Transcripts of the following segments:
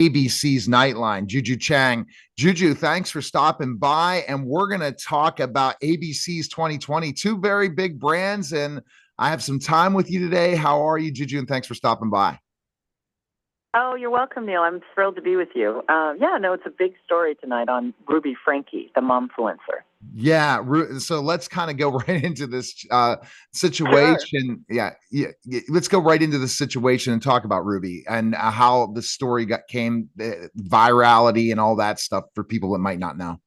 ABC's Nightline, Juju Chang. Juju, thanks for stopping by. And we're going to talk about ABC's 2020, two very big brands. And I have some time with you today. How are you, Juju? And thanks for stopping by. Oh, you're welcome, Neil. I'm thrilled to be with you. It's a big story tonight on Ruby Franke, the momfluencer. Yeah. So let's kind of go right into this Sure. situation. Yeah. Let's go right into the situation and talk about Ruby and how the story came virality and all that stuff for people that might not know.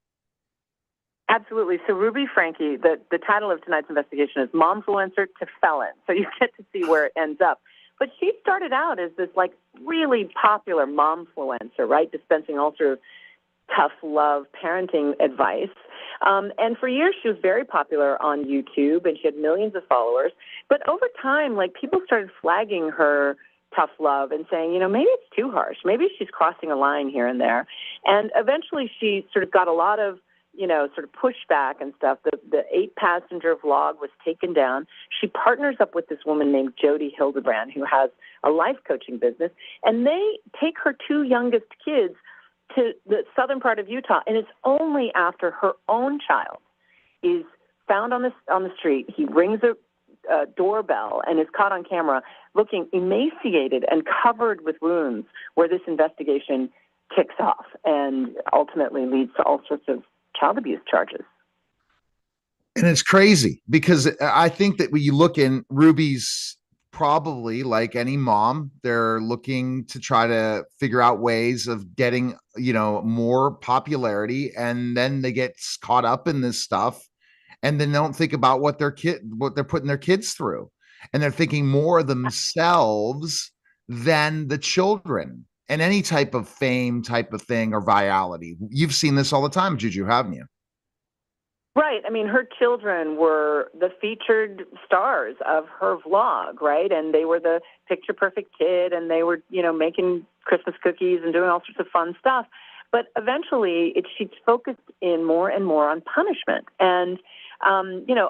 Absolutely. So Ruby Franke, the title of tonight's investigation is Momfluencer to Felon. So you get to see where it ends up. But she started out as this really popular momfluencer, right? Dispensing all sort of tough love parenting advice. And for years, she was very popular on YouTube, and she had millions of followers. But over time, people started flagging her tough love and saying, maybe it's too harsh. Maybe she's crossing a line here and there. And eventually, she sort of got a lot of sort of pushback and stuff. The 8-passenger vlog was taken down. She partners up with this woman named Jodi Hildebrand, who has a life coaching business, and they take her two youngest kids to the southern part of Utah, and it's only after her own child is found on the street. He rings a doorbell and is caught on camera looking emaciated and covered with wounds, where this investigation kicks off and ultimately leads to all sorts of child abuse charges. And it's crazy because I think that when you look in Ruby's, probably like any mom, they're looking to try to figure out ways of getting, more popularity. And then they get caught up in this stuff and then they don't think about what they're putting their kids through. And they're thinking more of themselves than the children and any type of fame type of thing or virality. You've seen this all the time, Juju, haven't you? Right. I mean, her children were the featured stars of her vlog, right? And they were the picture perfect kid, and they were, making Christmas cookies and doing all sorts of fun stuff. But eventually, she focused in more and more on punishment. And,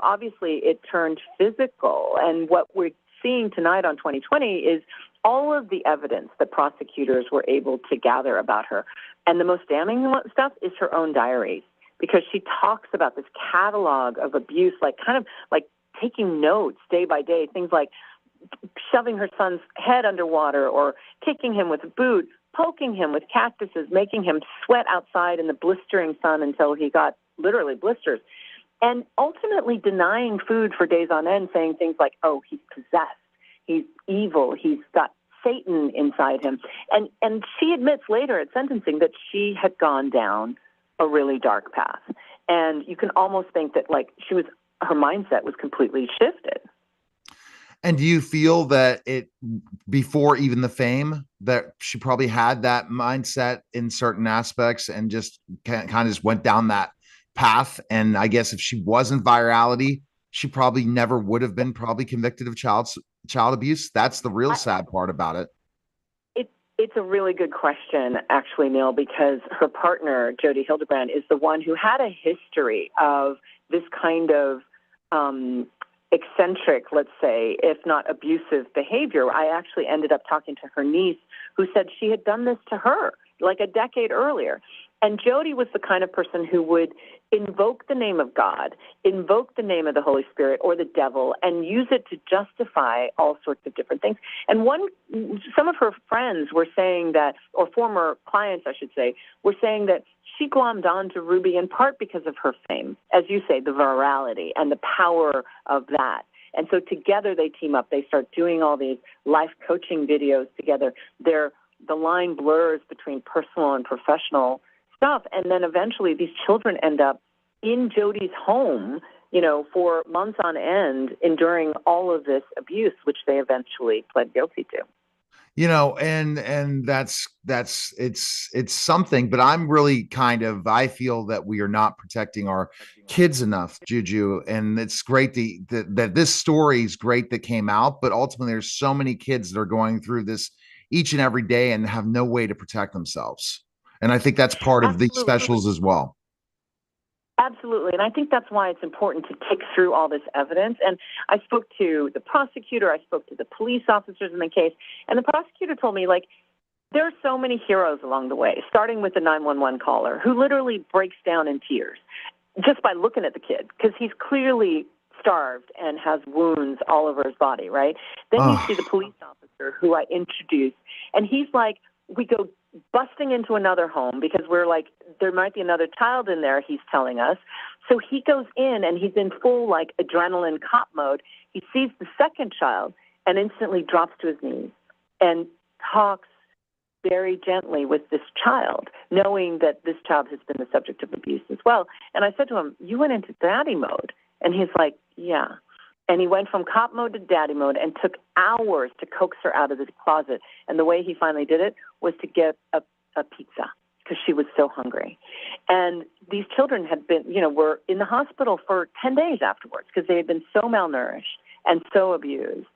obviously it turned physical. And what we're seeing tonight on 2020 is all of the evidence that prosecutors were able to gather about her. And the most damning stuff is her own diary, because she talks about this catalog of abuse, kind of taking notes day by day, things like shoving her son's head underwater or kicking him with a boot, poking him with cactuses, making him sweat outside in the blistering sun until he got literally blisters, and ultimately denying food for days on end, saying things like, oh, he's possessed, he's evil, he's got Satan inside him. And she admits later at sentencing that she had gone down a really dark path. And you can almost think that her mindset was completely shifted. And do you feel that before even the fame, that she probably had that mindset in certain aspects and just kind of just went down that path? And I guess if she wasn't virality, she probably never would have been probably convicted of child abuse. That's the real sad part about it. It's a really good question, actually, Neil, because her partner, Jodi Hildebrand, is the one who had a history of this kind of eccentric, let's say, if not abusive behavior. I actually ended up talking to her niece, who said she had done this to her a decade earlier. And Jodi was the kind of person who would invoke the name of God, invoke the name of the Holy Spirit or the devil, and use it to justify all sorts of different things. And some of her friends were saying that, or former clients, I should say, were saying that she glommed on to Ruby in part because of her fame, as you say, the virality and the power of that. And so together they team up. They start doing all these life coaching videos together. The line blurs between personal and professional stuff. And then eventually these children end up in Jodi's home, for months on end, enduring all of this abuse, which they eventually pled guilty to. And that's it's something, but I'm really I feel that we are not protecting our kids enough, Juju. And it's great that this story is great that came out, but ultimately there's so many kids that are going through this each and every day and have no way to protect themselves. And I think that's part of these specials as well. Absolutely. And I think that's why it's important to tick through all this evidence. And I spoke to the prosecutor, I spoke to the police officers in the case, and the prosecutor told me, There are so many heroes along the way, starting with the 911 caller who literally breaks down in tears just by looking at the kid because he's clearly starved and has wounds all over his body, right? Then you see the police officer who I introduced, and he's like, we go busting into another home because we're like, there might be another child in there, he's telling us. So he goes in and he's in full like adrenaline cop mode. He sees the second child and instantly drops to his knees and talks very gently with this child, knowing that this child has been the subject of abuse as well. And I said to him, you went into daddy mode. And he's like, yeah. And he went from cop mode to daddy mode and took hours to coax her out of the closet. And the way he finally did it was to get a pizza because she was so hungry. And these children had been, were in the hospital for 10 days afterwards because they had been so malnourished and so abused.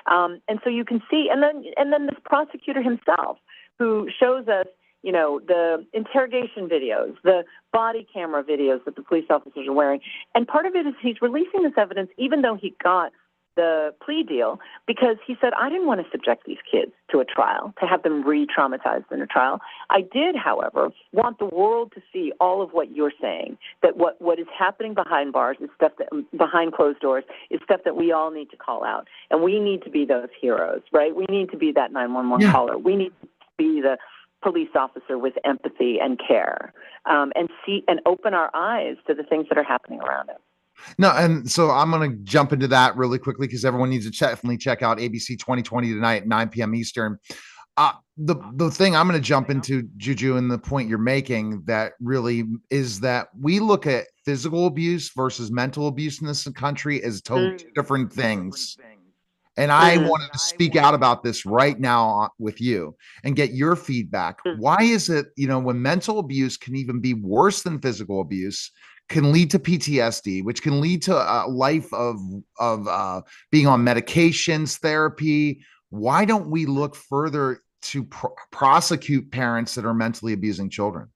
And so you can see, and then this prosecutor himself, who shows us, the interrogation videos, the body camera videos that the police officers are wearing. And part of it is he's releasing this evidence, even though he got the plea deal, because he said, I didn't want to subject these kids to a trial, to have them re-traumatized in a trial. I did, however, want the world to see all of what you're saying, that what is happening behind bars is stuff that, behind closed doors, is stuff that we all need to call out. And we need to be those heroes, right? We need to be that 911 caller. We need to be the police officer with empathy and care, and see and open our eyes to the things that are happening around us. No, and so I'm going to jump into that really quickly because everyone needs to definitely check out ABC 2020 tonight at 9 p.m. Eastern. The thing I'm going to jump into, Juju, and the point you're making that really is that we look at physical abuse versus mental abuse in this country as totally two different things. And I wanted to speak out about this right now with you and get your feedback. Why is it, when mental abuse can even be worse than physical abuse, can lead to PTSD, which can lead to a life of being on medications, therapy? Why don't we look further to prosecute parents that are mentally abusing children?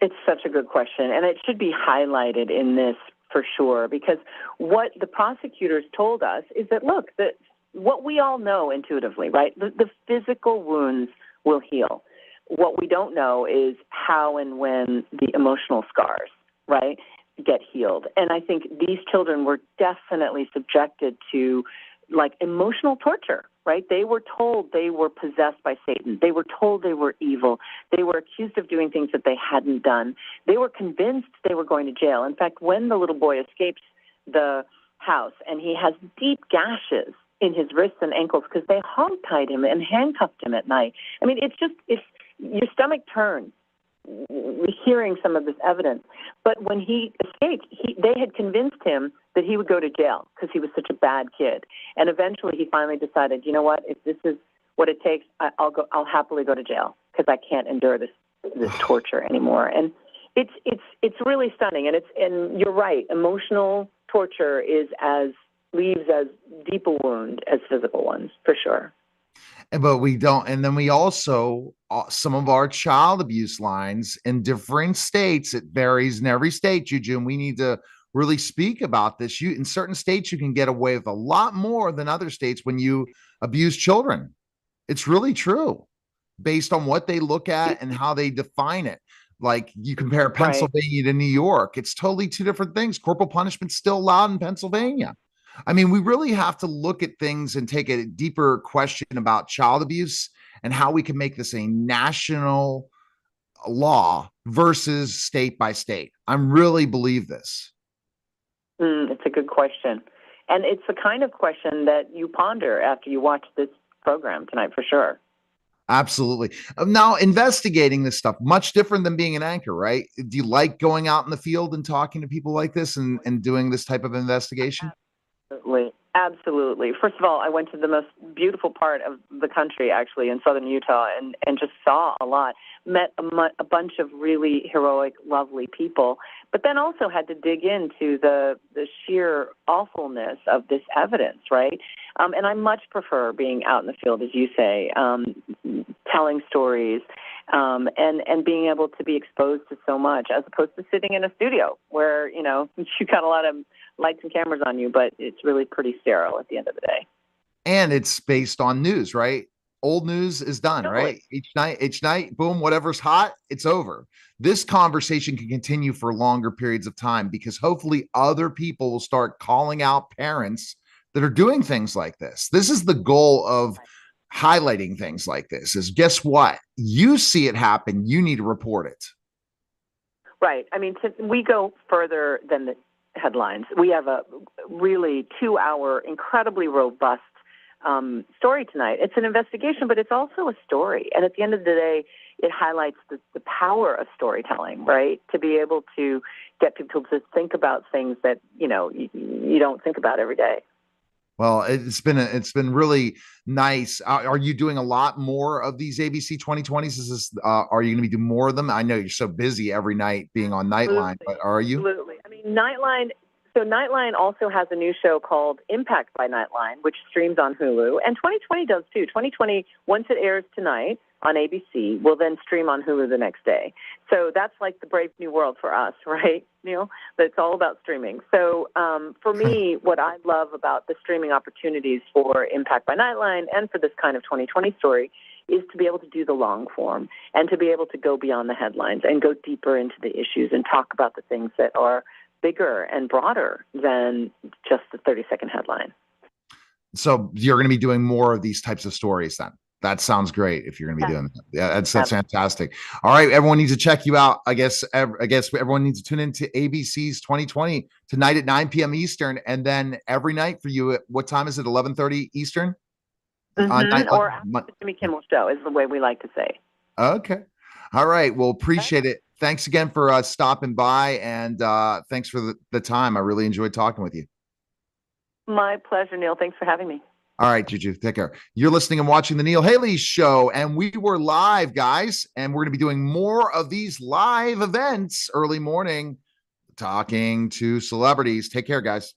It's such a good question, and it should be highlighted in this for sure, because what the prosecutors told us is that, look, what we all know intuitively, right? The physical wounds will heal. What we don't know is how and when the emotional scars, right, get healed. And I think these children were definitely subjected to like emotional torture, right? They were told they were possessed by Satan. They were told they were evil. They were accused of doing things that they hadn't done. They were convinced they were going to jail. In fact, when the little boy escapes the house and he has deep gashes in his wrists and ankles because they hog-tied him and handcuffed him at night. I mean, it's your stomach turns hearing some of this evidence. But when he escaped, they had convinced him that he would go to jail because he was such a bad kid. And eventually he finally decided, you know what, if this is what it takes, I'll happily go to jail because I can't endure this torture anymore. And it's really stunning. And you're right, emotional torture leaves as deep a wound as physical ones, for sure. But we don't. And then we also, some of our child abuse lines in different states, it varies in every state, Juju, and we need to really speak about this. In certain states, you can get away with a lot more than other states when you abuse children. It's really true based on what they look at and how they define it. Like you compare Pennsylvania to New York, it's totally two different things. Corporal punishment's still allowed in Pennsylvania. I mean, we really have to look at things and take a deeper question about child abuse and how we can make this a national law versus state by state. I really believe this. It's a good question. And it's the kind of question that you ponder after you watch this program tonight, for sure. Absolutely. Now, investigating this stuff, much different than being an anchor, right? Do you like going out in the field and talking to people like this and doing this type of investigation? Absolutely. First of all, I went to the most beautiful part of the country, actually, in southern Utah, and just saw a lot. Met a bunch of really heroic, lovely people, but then also had to dig into the sheer awfulness of this evidence, right? And I much prefer being out in the field, as you say, telling stories, and being able to be exposed to so much, as opposed to sitting in a studio where, you got a lot of lights and cameras on you, but it's really pretty sterile at the end of the day. And it's based on news, right? old news is done, Totally. right? Each night, boom, whatever's hot, it's over. This conversation can continue for longer periods of time because hopefully other people will start calling out parents that are doing things like this. This is the goal of highlighting things like this is guess what? You see it happen, you need to report it. Right. I mean, we go further than the headlines. We have a really 2 hour, incredibly robust story tonight. It's an investigation, but it's also a story. And at the end of the day, it highlights the power of storytelling, right? To be able to get people to think about things that, you don't think about every day. Well, it's been really nice. Are you doing a lot more of these ABC 2020s? Is this are you going to be doing more of them? I know you're so busy every night being on Nightline, Absolutely. but are you? Absolutely. I mean, Nightline also has a new show called Impact by Nightline, which streams on Hulu, and 2020 does too. 2020, once it airs tonight on ABC, will then stream on Hulu the next day. So that's like the brave new world for us, right, Neil? But it's all about streaming. So for me, what I love about the streaming opportunities for Impact by Nightline and for this kind of 2020 story is to be able to do the long form and to be able to go beyond the headlines and go deeper into the issues and talk about the things that are bigger and broader than just the 30-second headline. So you're going to be doing more of these types of stories then. That sounds great if you're going to be doing that. Yeah, that's fantastic. All right, everyone needs to check you out. I guess everyone needs to tune into ABC's 2020 tonight at 9 p.m. Eastern, and then every night for you. At what time is it? 11:30 Eastern. On night, Or after the Jimmy Kimmel show is the way we like to say. Okay. All right. Well, appreciate it. Thanks again for stopping by, and thanks for the time. I really enjoyed talking with you. My pleasure, Neil. Thanks for having me. All right, Juju, take care. You're listening and watching the Neil Haley Show, and we were live, guys, and we're going to be doing more of these live events early morning, talking to celebrities. Take care, guys.